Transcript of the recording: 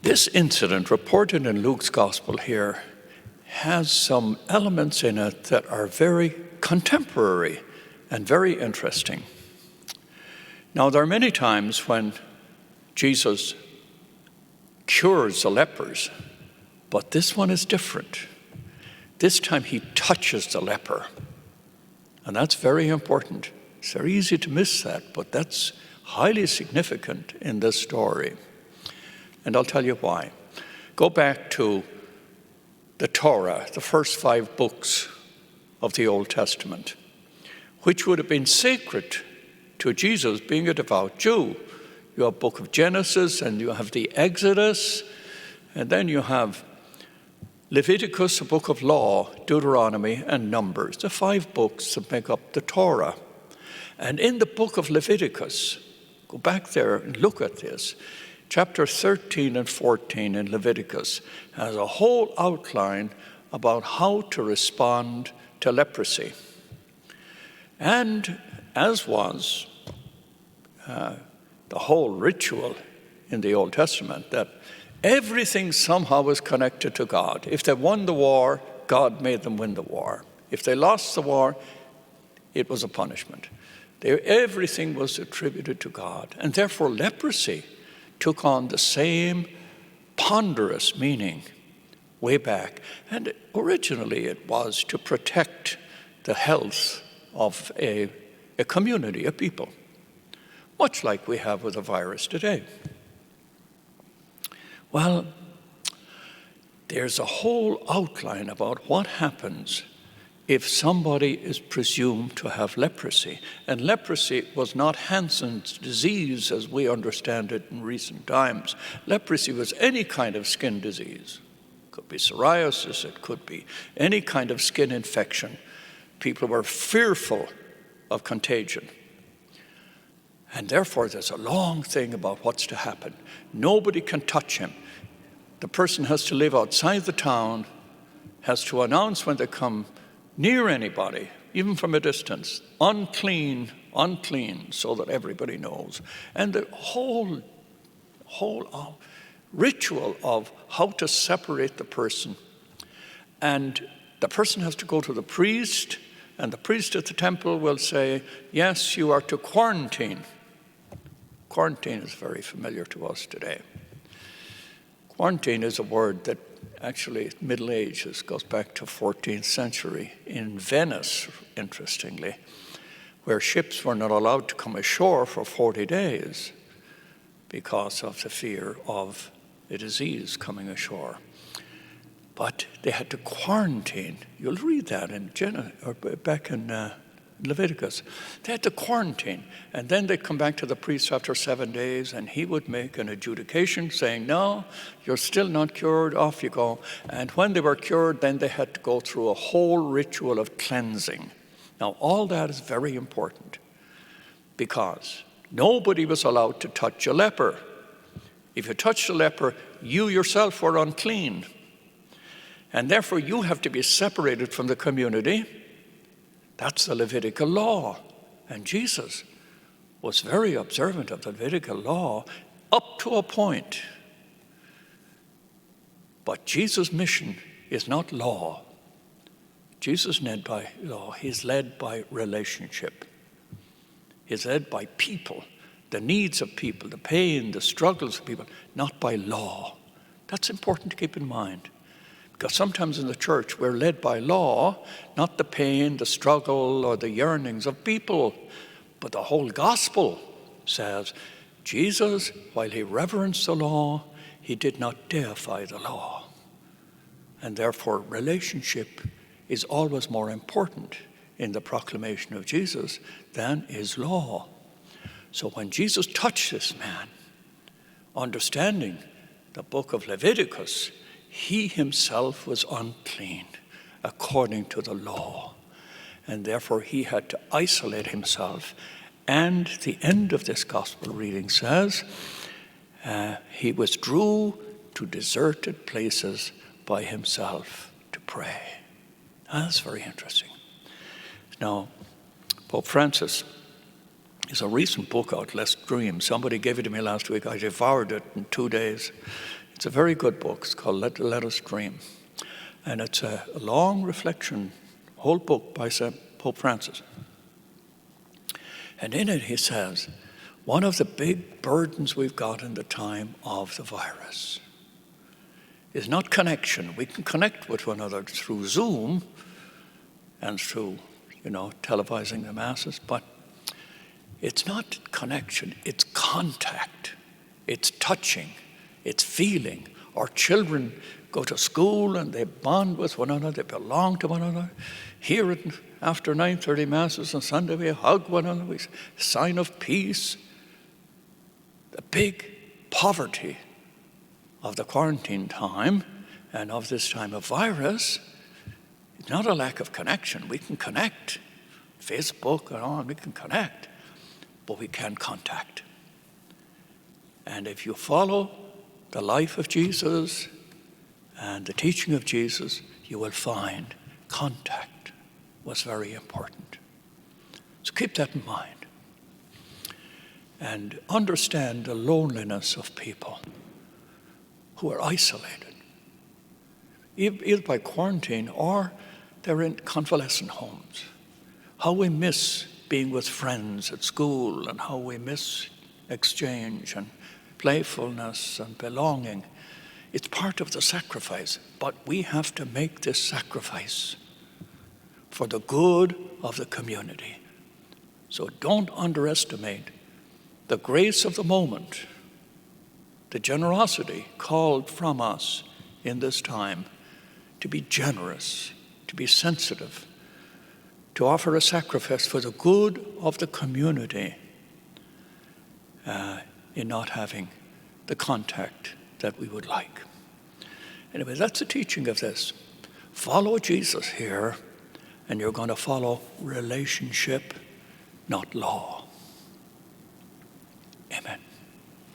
This incident reported in Luke's Gospel here has some elements in it that are very contemporary and very interesting. Now, there are many times when Jesus cures the lepers, but this one is different. This time he touches the leper, and that's very important. It's very easy to miss that, but that's highly significant in this story. And I'll tell you why. Go back to the Torah, the first 5 books of the Old Testament, which would have been sacred to Jesus being a devout Jew. You have book of Genesis, and you have the Exodus, and then you have Leviticus, a book of law, Deuteronomy, and Numbers, the 5 books that make up the Torah. And in the book of Leviticus, go back there and look at this, chapter 13 and 14 in Leviticus has a whole outline about how to respond to leprosy. And as was the whole ritual in the Old Testament, that everything somehow was connected to God. If they won the war, God made them win the war. If they lost the war, it was a punishment. Everything was attributed to God. And therefore leprosy took on the same ponderous meaning way back. And originally it was to protect the health of a community, a people, much like we have with the virus today. Well, there's a whole outline about what happens if somebody is presumed to have leprosy. And leprosy was not Hansen's disease as we understand it in recent times. Leprosy was any kind of skin disease. It could be psoriasis, it could be any kind of skin infection. People were fearful of contagion. And therefore there's a long thing about what's to happen. Nobody can touch him. The person has to live outside the town, has to announce when they come near anybody, even from a distance, unclean, unclean, so that everybody knows. And the whole ritual of how to separate the person. And the person has to go to the priest, and the priest at the temple will say, yes, you are to quarantine. Quarantine is very familiar to us today. Quarantine is a word that actually Middle Ages goes back to 14th century in Venice, interestingly, where ships were not allowed to come ashore for 40 days because of the fear of a disease coming ashore. But they had to quarantine. You'll read that in back in Leviticus. They had to quarantine, and then they'd come back to the priest after 7 days, and he would make an adjudication saying, no, you're still not cured, off you go. And when they were cured, then they had to go through a whole ritual of cleansing. Now, all that is very important because nobody was allowed to touch a leper. If you touched a leper, you yourself were unclean. And therefore, you have to be separated from the community. That's the Levitical law. And Jesus was very observant of the Levitical law up to a point. But Jesus' mission is not law. Jesus is led by law. He's led by relationship. He's led by people, the needs of people, the pain, the struggles of people, not by law. That's important to keep in mind. Because sometimes in the church we're led by law, not the pain, the struggle, or the yearnings of people. But the whole gospel says Jesus, while he reverenced the law, he did not deify the law. And therefore relationship is always more important in the proclamation of Jesus than is law. So when Jesus touched this man, understanding the book of Leviticus, he himself was unclean according to the law, and therefore he had to isolate himself. And the end of this gospel reading says, he withdrew to deserted places by himself to pray. That's very interesting. Now, Pope Francis is a recent book out, Less Dreams. Somebody gave it to me last week. I devoured it in 2 days. It's a very good book. It's called Let Us Dream. And it's a long reflection, whole book by Pope Francis. And in it he says, one of the big burdens we've got in the time of the virus is not connection. We can connect with one another through Zoom and through, televising the masses, but it's not connection, it's contact, it's touching, it's feeling. Our children go to school and they bond with one another, they belong to one another. Here after 9:30 masses on Sunday, we hug one another, we sign of peace. The big poverty of the quarantine time and of this time of virus is not a lack of connection. We can connect, Facebook and on, we can connect, but we can't contact. And if you follow the life of Jesus and the teaching of Jesus, you will find contact was very important. So keep that in mind. And understand the loneliness of people who are isolated, either by quarantine or they're in convalescent homes. How we miss being with friends at school and how we miss exchange and playfulness and belonging. It's part of the sacrifice, but we have to make this sacrifice for the good of the community. So don't underestimate the grace of the moment, the generosity called from us in this time to be generous, to be sensitive, to offer a sacrifice for the good of the community in not having the contact that we would like. Anyway, that's the teaching of this. Follow Jesus here, and you're going to follow relationship, not law.